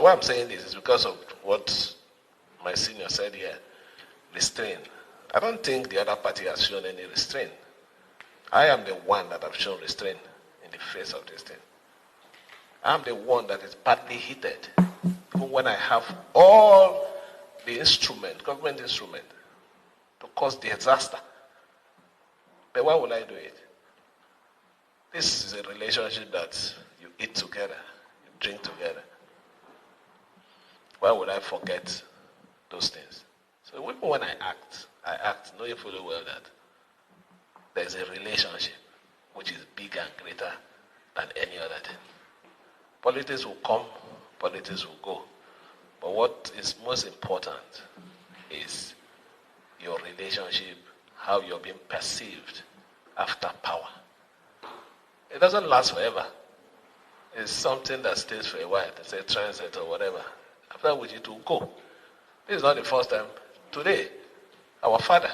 Why I'm saying this is because of what my senior said here, restraint. I don't think the other party has shown any restraint. I am the one that have shown restraint in the face of this thing. I'm the one that is badly heated, even when I have all the instrument, government instrument, to cause disaster. But why would I do it? This is a relationship that you eat together, you drink together. Why would I forget those things? So even when I act knowing fully well that there's a relationship which is bigger and greater than any other thing. Politics will come, politics will go. But what is most important is your relationship, how you're being perceived after power. It doesn't last forever. It's something that stays for a while. It's a transit or whatever. After which it will go. This is not the first time. Today, our father,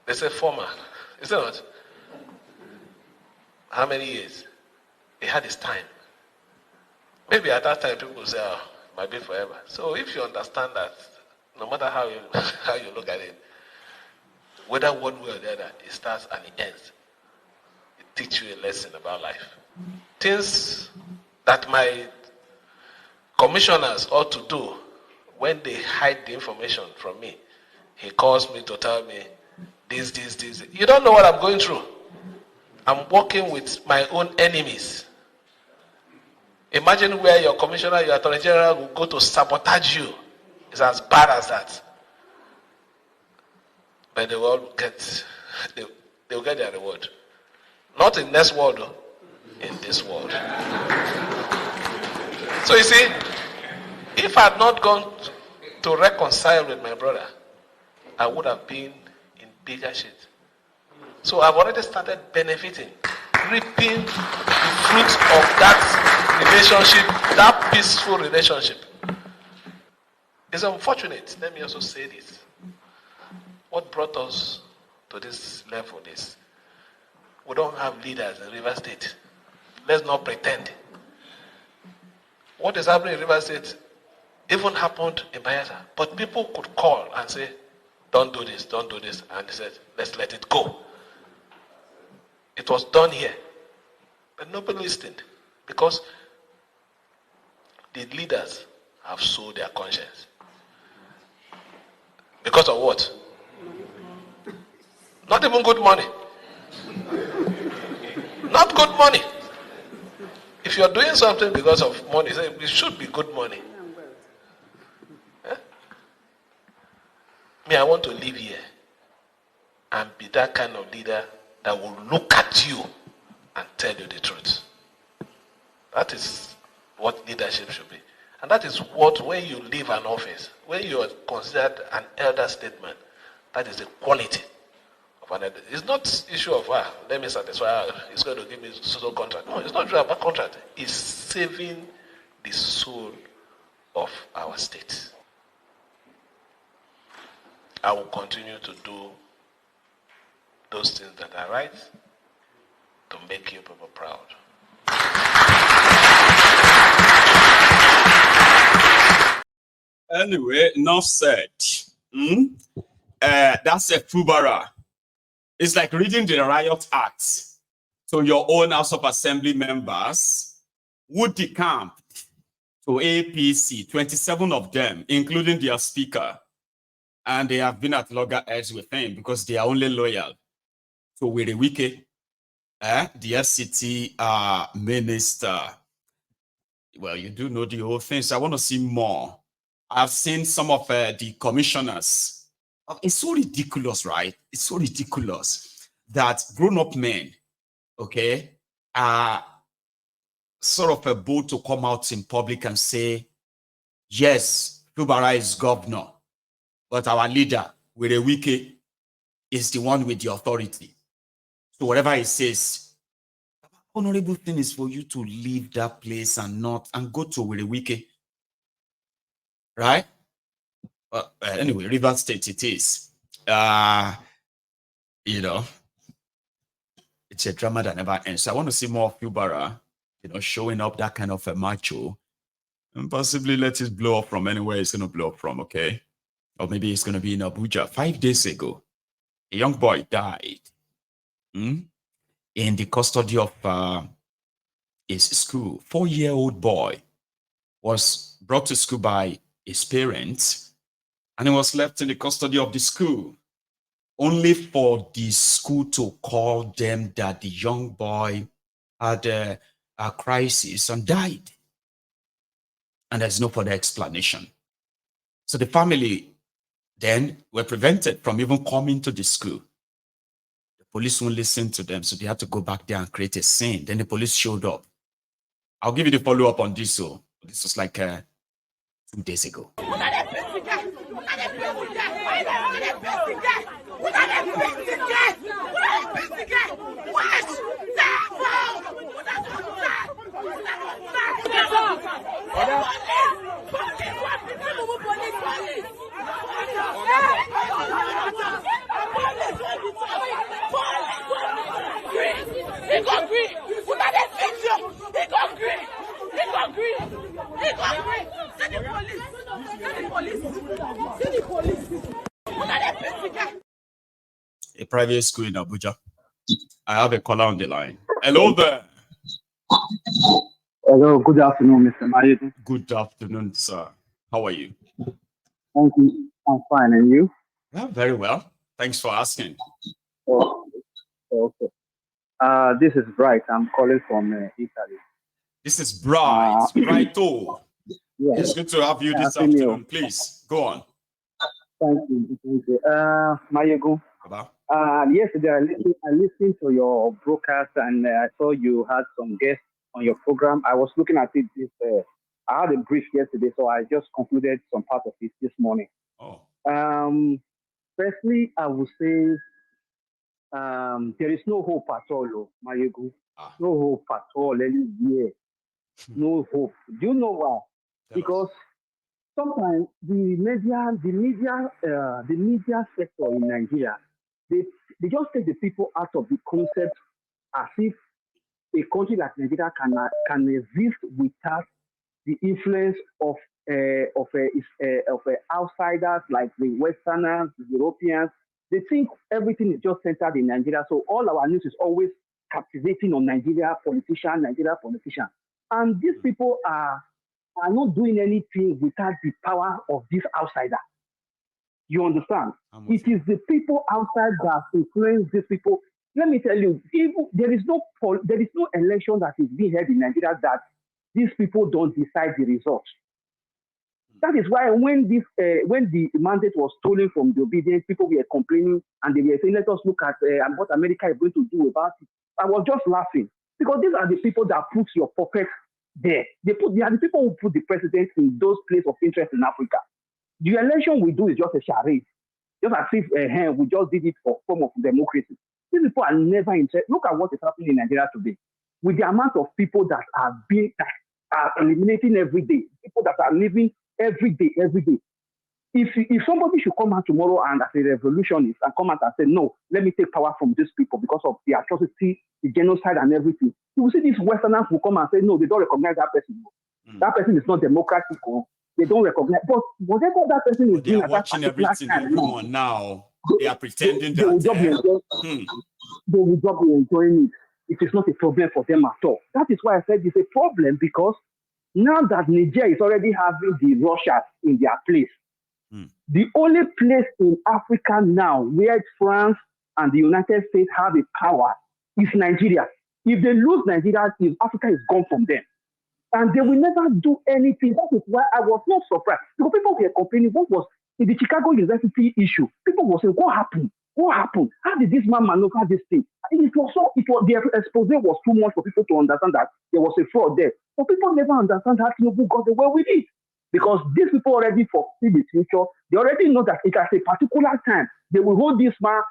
they say former. Is it not? How many years? He had his time. Maybe at that time people will say, oh, it might be forever. So if you understand that, no matter how you look at it, whether one way or the other, it starts and it ends. It teaches you a lesson about life. Things that my commissioners ought to do when they hide the information from me. He calls me to tell me this. You don't know what I'm going through. I'm working with my own enemies. Imagine where your commissioner, your attorney general will go to sabotage you. It's as bad as that. But they will get their reward. Not in this world, though. In this world. So you see, if I had not gone to reconcile with my brother, I would have been in bigger shit. So I've already started benefiting, reaping the fruits of that relationship, that peaceful relationship. It's unfortunate. Let me also say this. What brought us to this level is we don't have leaders in River State. Let's not pretend. What is happening in River State even happened in Bayelsa. But people could call and say, don't do this. And they said, let's let it go. It was done here. But nobody listened. Because the leaders have sold their conscience. Because of what? Not even good money. Not good money. If you're doing something because of money, it should be good money. Me, I want to live here and be that kind of leader that will look at you and tell you the truth. That is what leadership should be. And that is what, when you leave an office, when you are considered an elder statesman, that is the quality of an elder. It's not issue of, let me satisfy, it's going to give me social contract. No, it's not about contract. It's saving the soul of our state. I will continue to do those things that are right to make you people proud. Anyway, enough said. That's a Fubara. It's like reading the Riot Act to your own House of Assembly members who decamped to APC, 27 of them, including their speaker. And they have been at loggerheads with him because they are only loyal to Werey Wike, the FCT Minister. Well, you do know the whole thing, so I want to see more. I've seen some of the commissioners. It's so ridiculous, right? It's so ridiculous that grown-up men, okay, are sort of bold to come out in public and say, yes, Fubara is governor, but our leader, Werey Wike, is the one with the authority. So whatever he says, honorable thing is for you to leave that place and go to Werey Wike. Right? Well, anyway, River State it is. You know, it's a drama that never ends. So I want to see more of Fubara, showing up that kind of a macho And possibly let it blow up from anywhere it's going to blow up from, okay? Or maybe it's going to be in Abuja. 5 days ago, a young boy died in the custody of his school. 4-year-old boy was brought to school by his parents, and he was left in the custody of the school, only for the school to call them that the young boy had a crisis and died. And there's no further explanation. So the family then were prevented from even coming to the school. The police won't listen to them, so they had to go back there and create a scene. Then the police showed up. I'll give you the follow-up on this. So this was like 2 days ago. A private school in Abuja. I have a caller on the line. Hello there. Hello, good afternoon, Mr. Mayedu. Good afternoon, sir. How are you? Thank you. I'm fine, and you? Yeah, very well. Thanks for asking. Oh, okay. This is Bright. I'm calling from Italy. This is Bright. Brighto. Yeah. It's good to have you this afternoon. Please, go on. Thank you. Thank you. Mayedu. Yesterday, I listened to your broadcast, and I saw you had some guests on your program. I was looking at it. I had a brief yesterday, so I just concluded some part of it this morning. Oh. Firstly, I would say there is no hope at all, Mayedu. No hope at all anywhere. No hope. Do you know why? Because sometimes the media sector in Nigeria, they just take the people out of the concept as if a country like Nigeria can exist without the influence of outsiders like the Westerners, the Europeans. They think everything is just centered in Nigeria, so all our news is always captivating on Nigeria politician. And these people are not doing anything without the power of this outsider. You understand? It is the people outside that influence these people. Let me tell you, there is no election that is being held in Nigeria that these people don't decide the results. That is why when the mandate was stolen from the obedience, people were complaining and they were saying, let us look at what America is going to do about it. I was just laughing because these are the people that put your puppets there. They are the people who put the president in those places of interest in Africa. The election we do is just a charade, just as if we just did it for form of democracy. These people are never interested. Look at what is happening in Nigeria today, with the amount of people that are eliminating every day, people that are living every day. If somebody should come out tomorrow and as a revolutionist and come out and say, no, let me take power from these people because of the atrocity, the genocide and everything, you will see these Westerners will come and say, no, they don't recognize that person. That person is not democratic. They don't recognize. But whatever that person is doing at that particular time, now, they are pretending they will just be enjoying it. It is not a problem for them at all. That is why I said it's a problem, because now that Niger is already having the Russians in their place, the only place in Africa now where France and the United States have a power is Nigeria. If they lose Nigeria, Africa is gone from them. And they will never do anything. That is why I was not surprised. Because people were complaining, what was in the Chicago University issue? People were saying, what happened? What happened? How did this man maneuver the expose was too much for people to understand that there was a fraud there. But people never understand how Tinubu got away with it. Because these people already foresee the future. They already know that it at a particular time, they will hold this man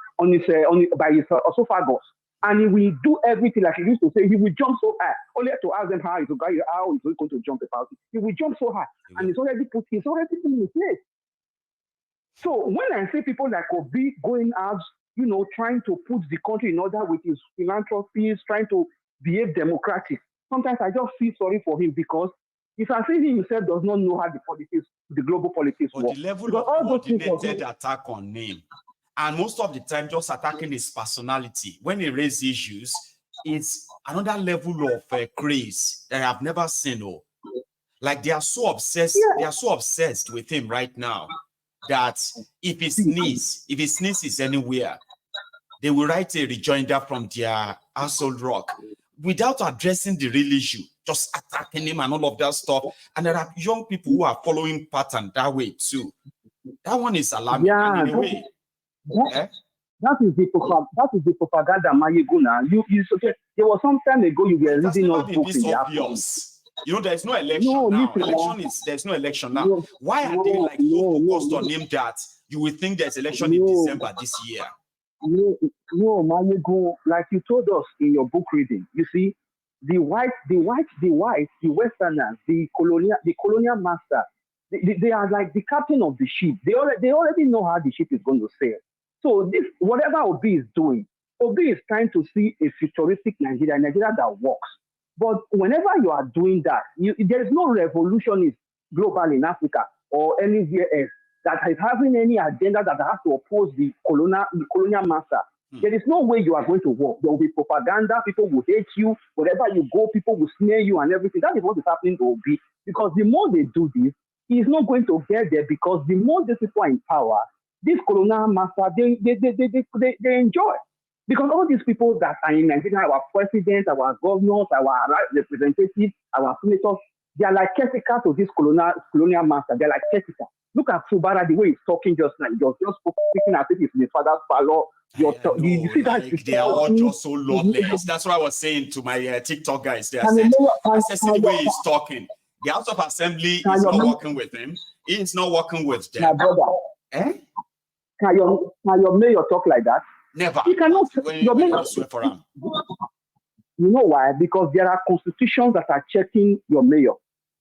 by his esophagus. And he will do everything like he used to say. He will jump so high. Only to ask them how he's going to jump about it. He will jump so high. And he's already in place. So when I see people like Obi going out, trying to put the country in order with his philanthropies, trying to behave democratic, sometimes I just feel sorry for him, because It's as if he himself does not know how the global politics But work. the level Because of all those things coordinated attack on him, and most of the time just attacking his personality when he raises issues, it's another level of craze that I've never seen. Oh, like they are so obsessed. Yeah. They are so obsessed with him right now that if he sneezes anywhere, they will write a rejoinder from their household rock without addressing the real issue, just attacking him and all of that stuff. And there are young people who are following pattern that way too. That one is alarming. Yeah, in a way. That is the propaganda, Mayeguna. Okay. There was some time ago you were reading us books in the afternoon. You know, there's no election now. There's no election now. Why are they like so focused on him that you will think there's election in December this year? No, Mayegu, like you told us in your book reading, you see, the whites, the Westerners, the colonial master, they are like the captain of the ship. They already know how the ship is going to sail. So this, whatever Obi is doing, Obi is trying to see a futuristic Nigeria that works. But whenever you are doing that, there is no revolutionist global in Africa or anywhere else that is having any agenda that has to oppose the colonial master. There is no way you are going to work. There will be propaganda. People will hate you. Wherever you go, people will smear you and everything. That is what is happening to Obi. Because the more they do this, he is not going to get there, because the more these people are in power, this colonial master, they enjoy. Because all these people that are in Nigeria, our presidents, our governors, our representatives, our senators, they are like caretaker to this colonial master. They're like caretaker. Look at Fubara, the way he's talking just now. He's just speaking as if he's in his father's parlor. You see like that? They are all just so lawless. That's what I was saying to my TikTok guys. They said, see the way he's talking. The House of Assembly is not working with him. He is not working with them. My brother. Can your mayor talk like that? Never. He cannot. Your mayor swear for him. You know why? Because there are constitutions that are checking your mayor.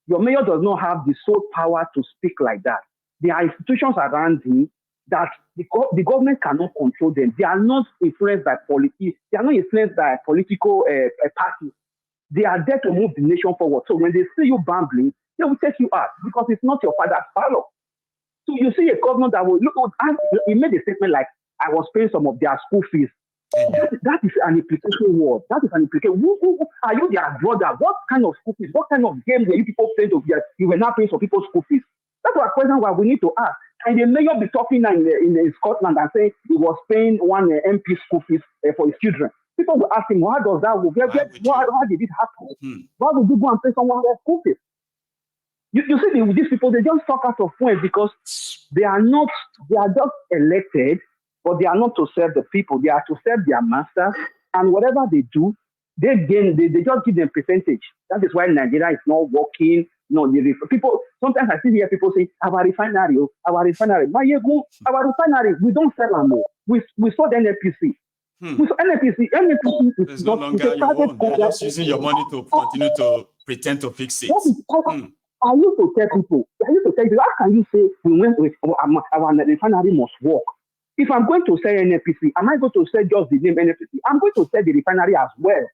Your mayor does not have the sole power to speak like that. There are institutions around him that the government cannot control them. They are not influenced by politics. They are not influenced by political parties. They are there to move the nation forward. So when they see you bambling, they will take you out, because it's not your father's parlor. So you see a governor that will he made a statement like, I was paying some of their school fees. That is an implication word. That is an implication. Who are you their brother? What kind of school fees? What kind of game were you people playing to get? You were not paying for people's school fees. That's a question why we need to ask. And the mayor be talking in Scotland and saying he was paying one MP school fees for his children. People will ask him, how does that work? How did it happen? Why would you go and pay someone their school fees? You see, these people, they just talk out of point, because they are just elected, but they are not to serve the people. They are to serve their masters, and whatever they do, they just give them percentage. That is why Nigeria is not working. No, people, sometimes I see here people say, our refinery. Our refinery, we don't sell them more. We saw the NPC. We saw NPC is no longer your own. They're just using your money to continue to pretend to fix it. I used to tell people, how can you say we went with our refinery must work? If I'm going to sell NPC, am I going to sell just the name NPC? I'm going to sell the refinery as well.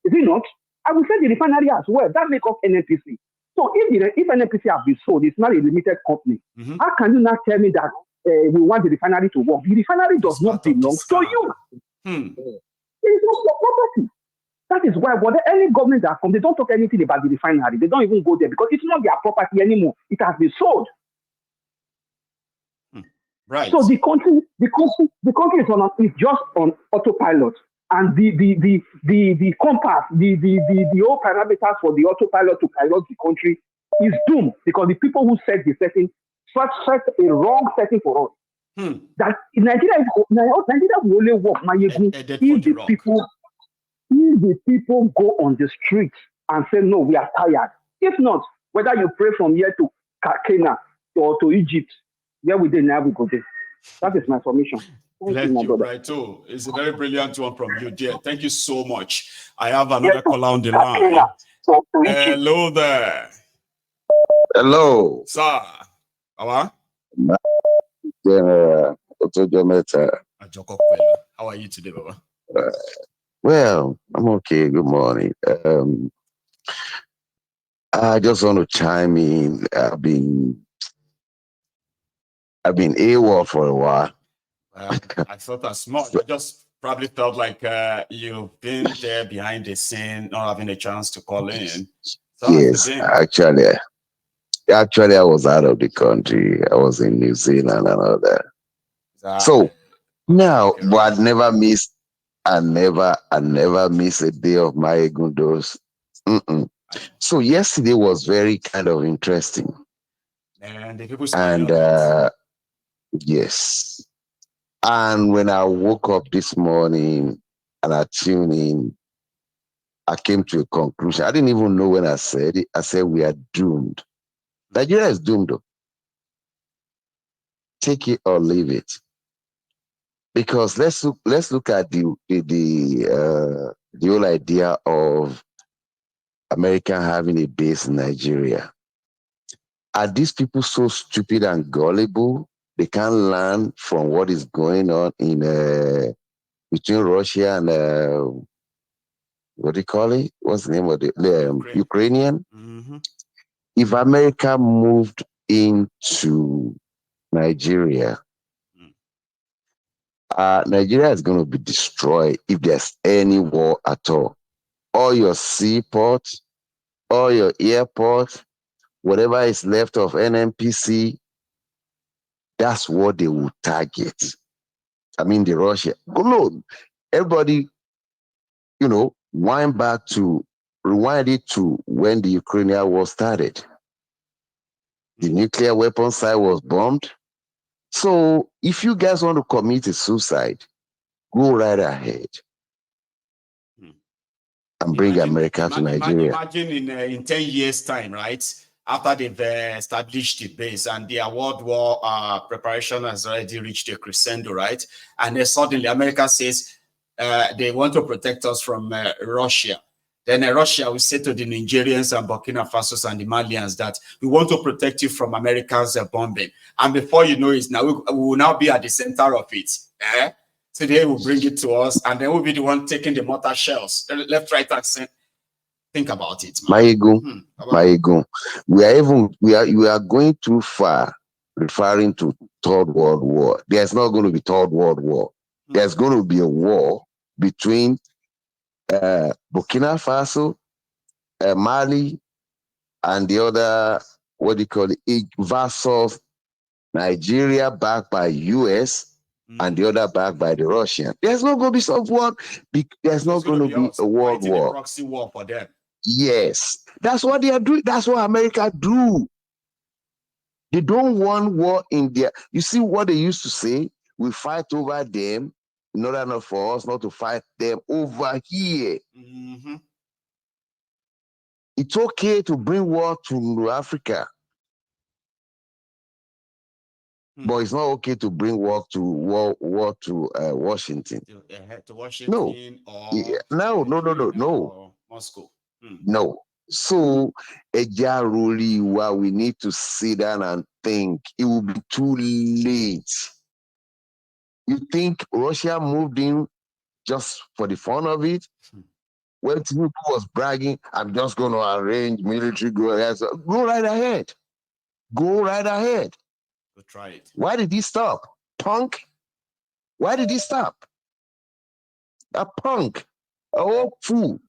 Is it not? I will sell the refinery as well. That makes up NPC. So if NPC has been sold, it's not a limited company. How can you not tell me that we want the refinery to work? The refinery does not belong to you. It is not your property. That is why any government that comes, they don't talk anything about the refinery. They don't even go there, because it's not their property anymore. It has been sold. Right. So the country is just on autopilot, and the compass, the whole parameters for the autopilot to pilot the country is doomed, because the people who set the setting set a wrong setting for us. That Nigeria will only work if the people go on the streets and say, no, we are tired. If not, whether you pray from here to Kenya or to Egypt, where we now we go there. That is my information. Bless you, right? Oh, it's a very brilliant one from you, dear. Thank you so much. I have another caller on the line. Hello there. Hello. Sir. How are you today, Baba? Well, I'm okay. Good morning. I just want to chime in. I've been AWOL for a while. I thought as much. I just probably felt like you've been there behind the scene, not having a chance to call in. So Yes, actually, I was out of the country. I was in New Zealand and all that. So now, but I never miss a day of my Egundos. So yesterday was very kind of interesting. And the people smiling on it. Yes. And when I woke up this morning and I tuned in, I came to a conclusion. I didn't even know when I said it. I said we are doomed. Nigeria is doomed though. Take it or leave it. Because let's look at the whole idea of America having a base in Nigeria. Are these people so stupid and gullible they can't learn from what is going on in between Russia and what do you call it? What's the name of the Ukrainian? If America moved into Nigeria, Nigeria is going to be destroyed if there's any war at all. All your seaports, all your airports, whatever is left of NNPC, that's what they will target. I mean, the Russia. No, everybody, rewind it to when the Ukrainian war started. The nuclear weapon site was bombed. So if you guys want to commit a suicide, go right ahead and bring America to Nigeria. Imagine in 10 years' time, right? After they've established the base and the World War preparation has already reached a crescendo, right? And then suddenly America says they want to protect us from Russia. Then Russia will say to the Nigerians and Burkina Faso and the Malians that we want to protect you from America's bombing. And before you know it, now we will now be at the center of it. So they will bring it to us, and then we'll be the one taking the mortar shells, left, right, and center. Think about it, man. My ego. We are going too far, referring to Third World War. There's not going to be Third World War. There's going to be a war between Burkina Faso, Mali, and the other, what do you call it, versus Nigeria backed by US and the other backed by the Russian. There's not going to be some war. There's not going to be a world war. A proxy war for them. Yes, that's what they are doing. That's what America do. They don't want war in there. You see what they used to say? We fight over them in order not for us not to fight them over here. It's okay to bring war to Africa, but it's not okay to bring war to Washington. To Washington no. Moscow. No. So, we need to sit down and think. It will be too late. You think Russia moved in just for the fun of it? When Tinubu was bragging, I'm just going to arrange military go right ahead. Go right ahead. Go try it. Why did he stop? Punk? Why did he stop? A punk. A old fool.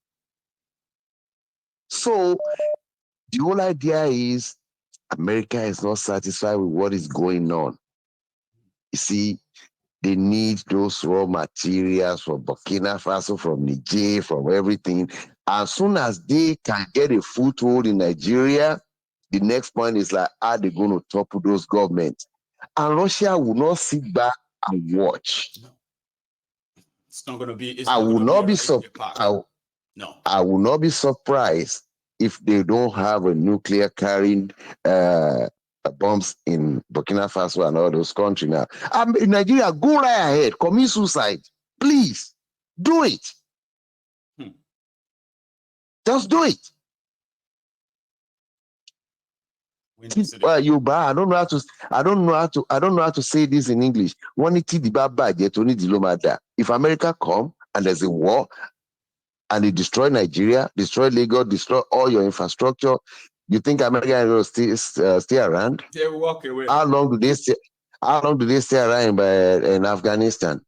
So the whole idea is America is not satisfied with what is going on. You see, they need those raw materials from Burkina Faso, from Niger, from everything. As soon as they can get a foothold in Nigeria, the next point is like, are they going to topple those governments? And Russia will not sit back and watch. It's not going to be. I will not be surprised if they don't have a nuclear carrying bombs in Burkina Faso and all those countries now. In Nigeria, go right ahead, commit suicide. Please, do it. Just do it. Well, I don't know how to say this in English. If America come and there's a war and they destroy Nigeria, destroy Lagos, destroy all your infrastructure, You think America will stay around? They walk away. How long do they stay? How long do they stay around in Afghanistan,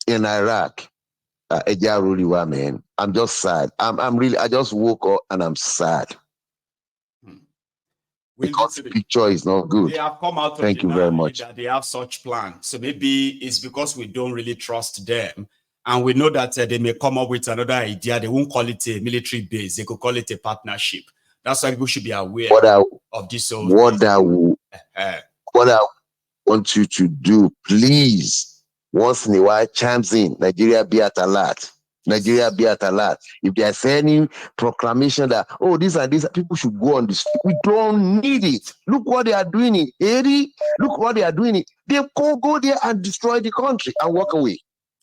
in Iraq? Man, I'm just sad. I'm really. I just woke up and I'm sad because the picture is not good. They have come out. Thank you very much. That they have such plans. So maybe it's because we don't really trust them, and we know that they may come up with another idea. They won't call it a military base. They could call it a partnership. That's why people should be aware of this. What I want you to do, please, once in a while, chimes in. Nigeria be at alert. Nigeria be at alert. If there's any proclamation that, oh, these and these people should go on the street, we don't need it. Look what they are doing in Haiti. Look what they are doing. They go there and destroy the country and walk away.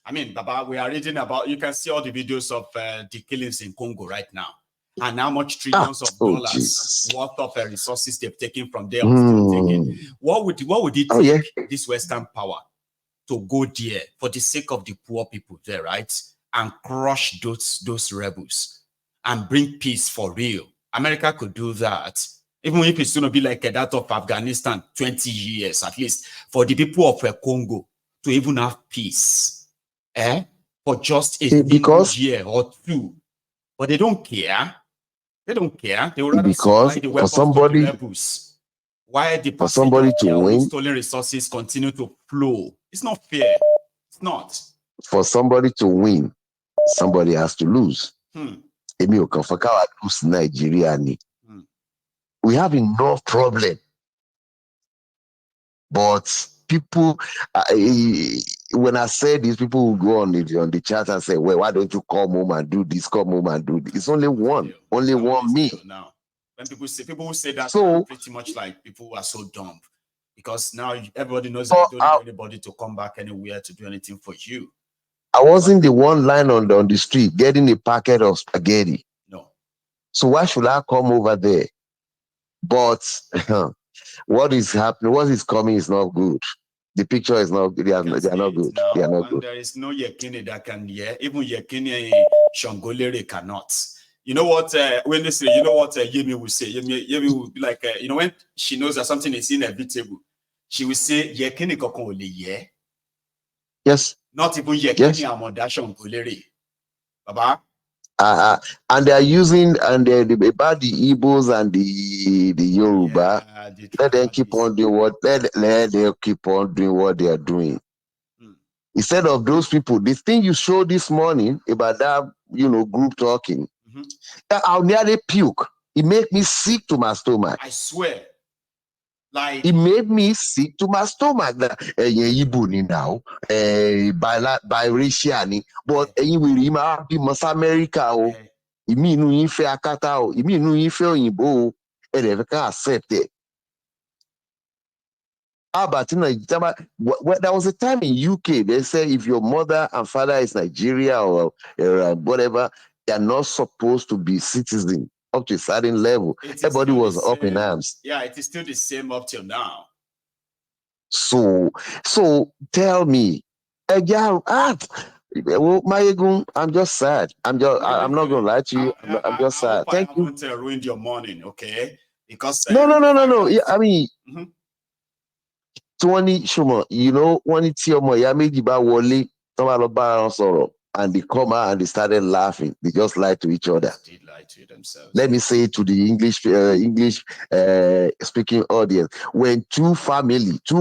I mean, Baba, we are reading about, you can see all the videos of the killings in Congo right now. And how much trillions of dollars worth of resources they've taken from there. What would it take this Western power to go there for the sake of the poor people there, right? And crush those rebels and bring peace for real. America could do that, even if it's going to be like that of Afghanistan, 20 years at least, for the people of Congo to even have peace, for just a single year or two. But they don't care. They don't care. They would rather supply the weapons to the rebels. Why the passage of stolen resources continue to flow? It's not fair. It's not. For somebody to win, somebody has to lose. Nigeria. We have enough problem. But people, when I say this, people will go on the chat and say, well, why don't you come home and do this, come home and do this? It's only one, me. Now, when people say that, so pretty much like people are so dumb. Because now everybody knows that you don't need anybody to come back anywhere to do anything for you. I wasn't the one lying on the street getting a packet of spaghetti. No. So why should I come over there? But what is happening, what is coming is not good. The picture is not good. They are not good. Now, they are not good. There is no Yekini that can hear. Even Yekini Shangolere cannot. You know what? When they say, you know what Yemi will say? Yemi will be like, you know, when she knows that something is inevitable, she will say, Yekini kokon ole ye. Yes. Not even Yekini Amodashon Golere. Baba. And they are using about the Igbos and the Yoruba. Let them keep on doing what let them keep on doing what they are doing. Instead of those people, the thing you showed this morning about that, group talking, I'll nearly puke. It made me sick to my stomach. I swear. Like it made me sick to my stomach. That Ibuni now, biracial, but anyway, be Most America. It mean no infe akata. It mean no infe oyinbo. And they can't accept it. But there was a time in UK they say if your mother and father is Nigeria or whatever, they are not supposed to be citizens up to a certain level. Everybody was up in arms. Yeah, it is still the same up till now. So tell me, I'm just sad. I'm not gonna lie to you. I'm just sad. Thank you. I haven't ruined your morning, okay? Because no. Yeah, I mean. 20 Shuma, when it's your Yamiji ba wole, and they come out and they started laughing. They just lied to each other. They lied to themselves. Let me say to the English speaking audience, when two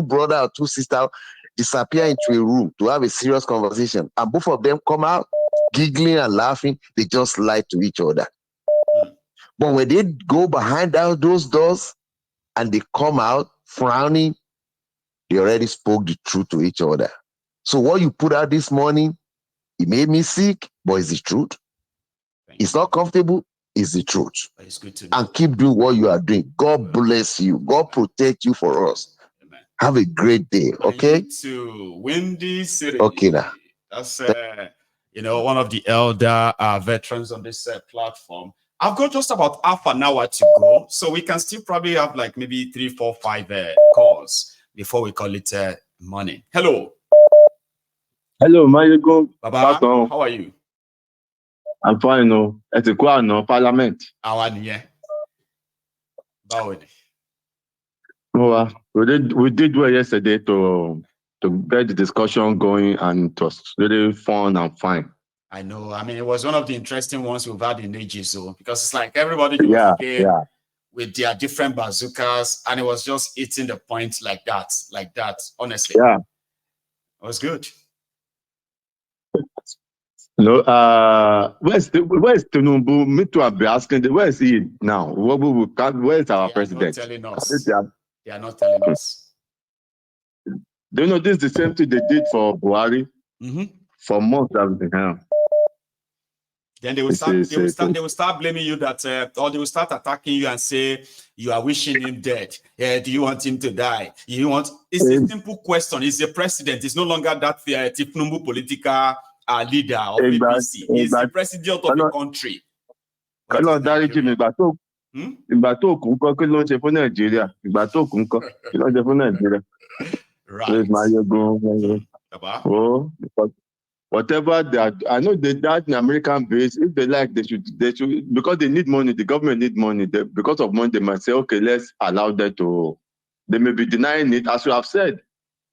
brother or two sisters disappear into a room to have a serious conversation, and both of them come out giggling and laughing, they just lied to each other. But when they go behind those doors and they come out frowning, they already spoke the truth to each other. So what you put out this morning, it made me sick, but it's the truth. It's not comfortable, it's the truth. But it's good to know. And keep doing what you are doing. God bless you. God protect you for us. Amen. Have a great day, okay? To Wendy City. Okay, now. That's one of the elder veterans on this platform. I've got just about half an hour to go, so we can still probably have like maybe 3, 4, 5 calls before we call it money. Hello. Hello, Mayegun. Baba, how are you? I'm fine. No, it's a no parliament. How are you? Well, we did well yesterday to get the discussion going, and it was really fun and fine. I know. I mean, it was one of the interesting ones we've had in ages, so because it's like everybody just came with their different bazookas, and it was just hitting the point like that. Honestly, yeah, it was good. No, where's Tinubu? Me too, I'll be asking, where is he now? Where is our president? They are not telling us. Do you know this is the same thing they did for Buhari? For months. Then they will start blaming you that, or they will start attacking you and say you are wishing him dead. Do you want him to die? It's a simple question. He's the president. It's no longer that Tinubu political leader of APC. He's the president of the country. Right. Whatever they are, I know that in American base, if they like, they should, because they need money, the government need money. Because of money, they might say, okay, let's allow them to, they may be denying it. As you have said,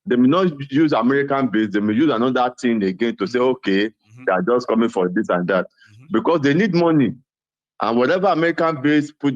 they may not use American base, they may use another thing again to say, okay, they are just coming for this and that. Because they need money. And whatever American base put